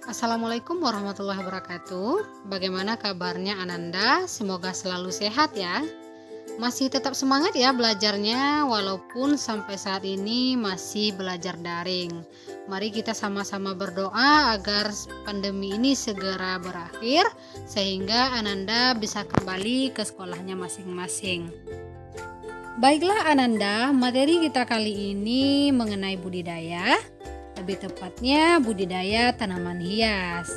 Assalamualaikum warahmatullahi wabarakatuh. Bagaimana kabarnya Ananda? Semoga selalu sehat ya. Masih tetap semangat ya belajarnya walaupun sampai saat ini masih belajar daring. Mari kita sama-sama berdoa agar pandemi ini segera berakhir sehingga Ananda bisa kembali ke sekolahnya masing-masing. Baiklah Ananda, materi kita kali ini mengenai budidaya. Lebih tepatnya budidaya tanaman hias.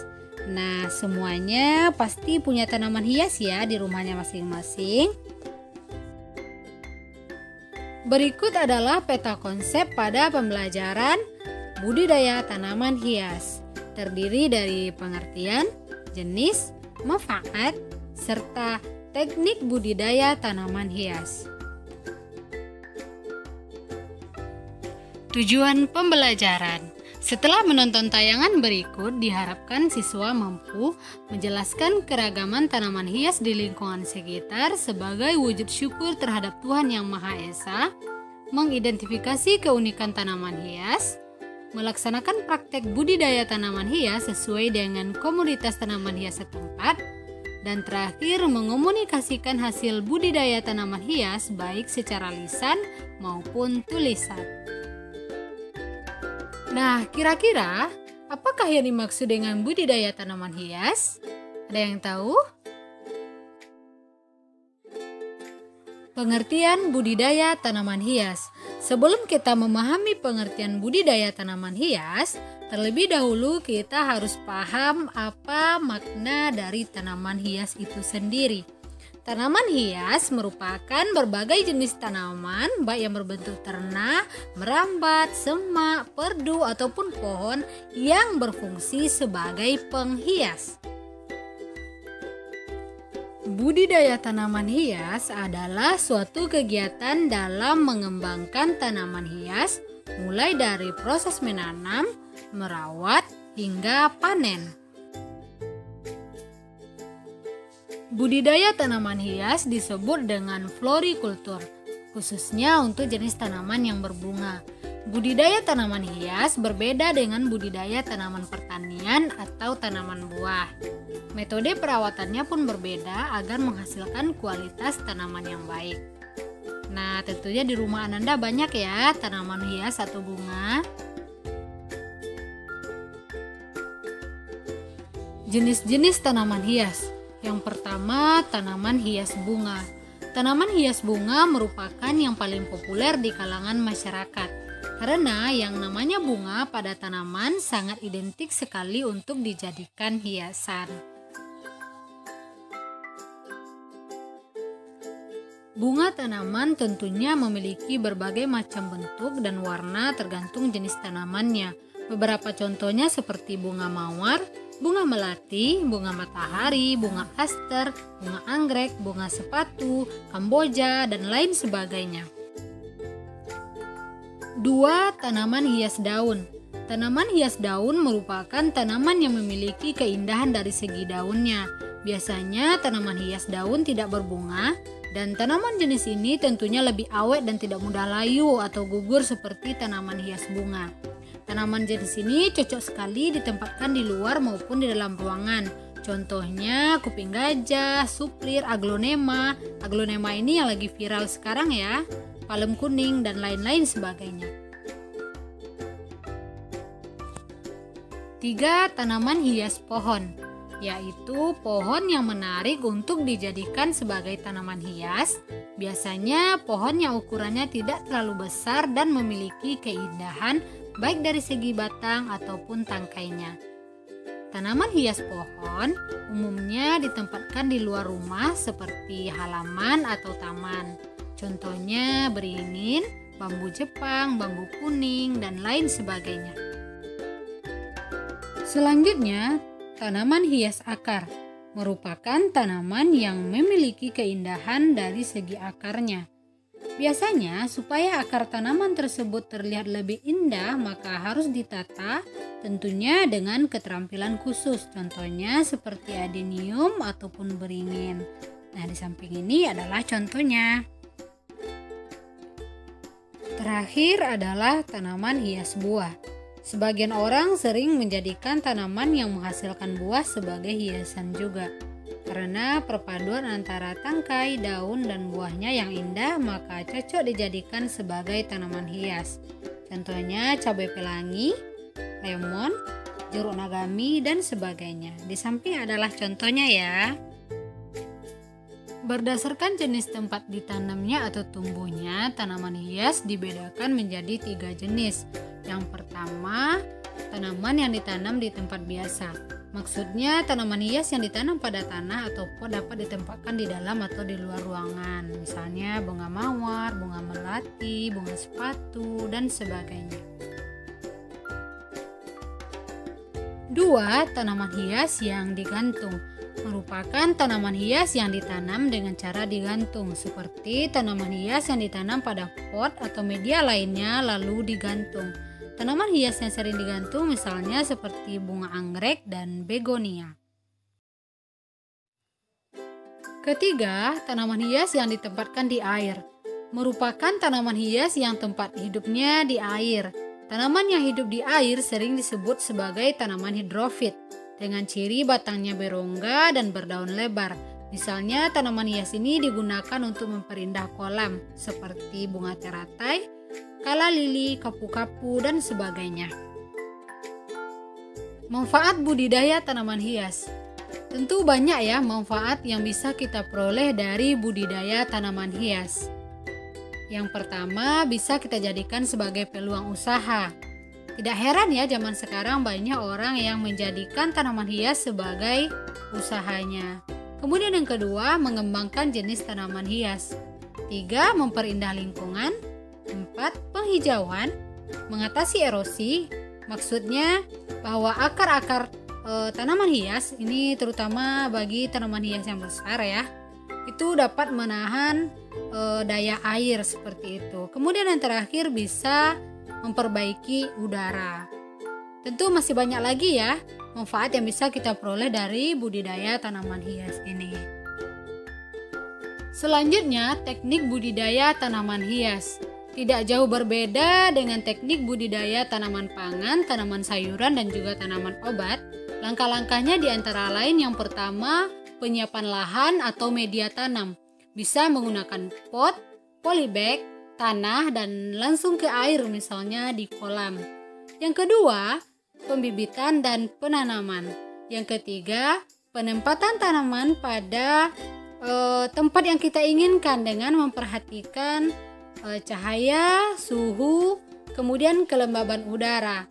Nah, semuanya pasti punya tanaman hias ya di rumahnya masing-masing. Berikut adalah peta konsep pada pembelajaran budidaya tanaman hias. Terdiri dari pengertian, jenis, manfaat, serta teknik budidaya tanaman hias. Tujuan pembelajaran. Setelah menonton tayangan berikut, diharapkan siswa mampu menjelaskan keragaman tanaman hias di lingkungan sekitar sebagai wujud syukur terhadap Tuhan Yang Maha Esa, mengidentifikasi keunikan tanaman hias, melaksanakan praktek budidaya tanaman hias sesuai dengan komoditas tanaman hias setempat, dan terakhir mengomunikasikan hasil budidaya tanaman hias baik secara lisan maupun tulisan. Nah, kira-kira apakah yang dimaksud dengan budidaya tanaman hias? Ada yang tahu? Pengertian budidaya tanaman hias. Sebelum kita memahami pengertian budidaya tanaman hias, terlebih dahulu kita harus paham apa makna dari tanaman hias itu sendiri. Tanaman hias merupakan berbagai jenis tanaman baik yang berbentuk ternak, merambat, semak, perdu ataupun pohon yang berfungsi sebagai penghias. Budidaya tanaman hias adalah suatu kegiatan dalam mengembangkan tanaman hias mulai dari proses menanam, merawat, hingga panen. Budidaya tanaman hias disebut dengan florikultur, khususnya untuk jenis tanaman yang berbunga. Budidaya tanaman hias berbeda dengan budidaya tanaman pertanian atau tanaman buah. Metode perawatannya pun berbeda agar menghasilkan kualitas tanaman yang baik. Nah, tentunya di rumah Ananda banyak ya tanaman hias atau bunga. Jenis-jenis tanaman hias. Yang pertama, tanaman hias bunga. Tanaman hias bunga merupakan yang paling populer di kalangan masyarakat karena yang namanya bunga pada tanaman sangat identik sekali untuk dijadikan hiasan. Bunga tanaman tentunya memiliki berbagai macam bentuk dan warna tergantung jenis tanamannya. Beberapa contohnya seperti bunga mawar, bunga melati, bunga matahari, bunga aster, bunga anggrek, bunga sepatu, kamboja, dan lain sebagainya. 2. Tanaman hias daun. Tanaman hias daun merupakan tanaman yang memiliki keindahan dari segi daunnya. Biasanya tanaman hias daun tidak berbunga, dan tanaman jenis ini tentunya lebih awet dan tidak mudah layu atau gugur seperti tanaman hias bunga. Tanaman jenis ini cocok sekali ditempatkan di luar maupun di dalam ruangan. Contohnya kuping gajah, suplir, aglonema. Aglonema ini yang lagi viral sekarang ya. Palem kuning dan lain-lain sebagainya. 3. Tanaman hias pohon, yaitu pohon yang menarik untuk dijadikan sebagai tanaman hias. Biasanya pohon yang ukurannya tidak terlalu besar dan memiliki keindahan baik dari segi batang ataupun tangkainya. Tanaman hias pohon umumnya ditempatkan di luar rumah seperti halaman atau taman. Contohnya beringin, bambu Jepang, bambu kuning, dan lain sebagainya. Selanjutnya, tanaman hias akar merupakan tanaman yang memiliki keindahan dari segi akarnya. Biasanya, supaya akar tanaman tersebut terlihat lebih indah, maka harus ditata tentunya dengan keterampilan khusus. Contohnya seperti adenium ataupun beringin. Nah, di samping ini adalah contohnya. Terakhir adalah tanaman hias buah. Sebagian orang sering menjadikan tanaman yang menghasilkan buah sebagai hiasan juga. Karena perpaduan antara tangkai, daun, dan buahnya yang indah, maka cocok dijadikan sebagai tanaman hias. Contohnya cabai pelangi, lemon, jeruk nagami, dan sebagainya. Di samping adalah contohnya ya. Berdasarkan jenis tempat ditanamnya atau tumbuhnya, tanaman hias dibedakan menjadi 3 jenis. Yang pertama, tanaman yang ditanam di tempat biasa. Maksudnya tanaman hias yang ditanam pada tanah atau pot dapat ditempatkan di dalam atau di luar ruangan. Misalnya bunga mawar, bunga melati, bunga sepatu, dan sebagainya. 2. Tanaman hias yang digantung. Merupakan tanaman hias yang ditanam dengan cara digantung, seperti tanaman hias yang ditanam pada pot atau media lainnya lalu digantung. Tanaman hias yang sering digantung misalnya seperti bunga anggrek dan begonia. Ketiga, tanaman hias yang ditempatkan di air. Merupakan tanaman hias yang tempat hidupnya di air. Tanaman yang hidup di air sering disebut sebagai tanaman hidrofit, dengan ciri batangnya berongga dan berdaun lebar. Misalnya tanaman hias ini digunakan untuk memperindah kolam seperti bunga teratai, kala lili, kapu-kapu, dan sebagainya. Manfaat budidaya tanaman hias. Tentu banyak ya manfaat yang bisa kita peroleh dari budidaya tanaman hias. Yang pertama, bisa kita jadikan sebagai peluang usaha. Tidak heran ya zaman sekarang banyak orang yang menjadikan tanaman hias sebagai usahanya. Kemudian yang kedua, mengembangkan jenis tanaman hias. 3. Memperindah lingkungan. 4. Penghijauan. Mengatasi erosi. Maksudnya bahwa akar-akar tanaman hias ini terutama bagi tanaman hias yang besar ya, itu dapat menahan daya air seperti itu. Kemudian yang terakhir bisa memperbaiki udara. Tentu masih banyak lagi ya manfaat yang bisa kita peroleh dari budidaya tanaman hias ini. Selanjutnya, teknik budidaya tanaman hias. Tidak jauh berbeda dengan teknik budidaya tanaman pangan, tanaman sayuran, dan juga tanaman obat. Langkah-langkahnya di antara lain yang pertama, penyiapan lahan atau media tanam. Bisa menggunakan pot, polybag, tanah, dan langsung ke air misalnya di kolam. Yang kedua, pembibitan dan penanaman. Yang ketiga, penempatan tanaman pada tempat yang kita inginkan dengan memperhatikan cahaya, suhu, kemudian kelembaban udara.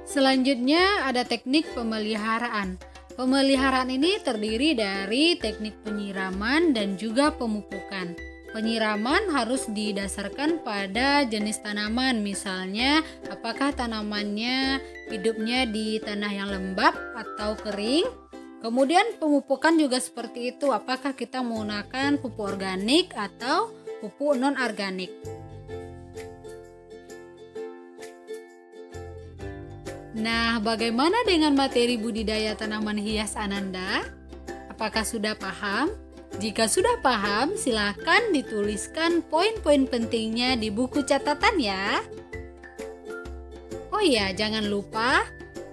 Selanjutnya ada teknik pemeliharaan. Pemeliharaan ini terdiri dari teknik penyiraman dan juga pemupukan. Penyiraman harus didasarkan pada jenis tanaman, misalnya apakah tanamannya hidupnya di tanah yang lembab atau kering. Kemudian pemupukan juga seperti itu, apakah kita menggunakan pupuk organik atau pupuk non-organik. Nah, bagaimana dengan materi budidaya tanaman hias Ananda? Apakah sudah paham? Jika sudah paham, silakan dituliskan poin-poin pentingnya di buku catatan ya. Oh iya, jangan lupa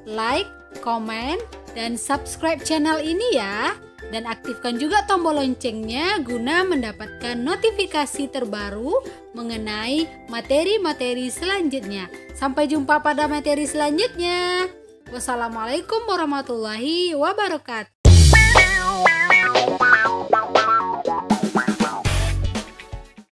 like, komen, dan subscribe channel ini ya. Dan aktifkan juga tombol loncengnya guna mendapatkan notifikasi terbaru mengenai materi-materi selanjutnya. Sampai jumpa pada materi selanjutnya. Wassalamualaikum warahmatullahi wabarakatuh.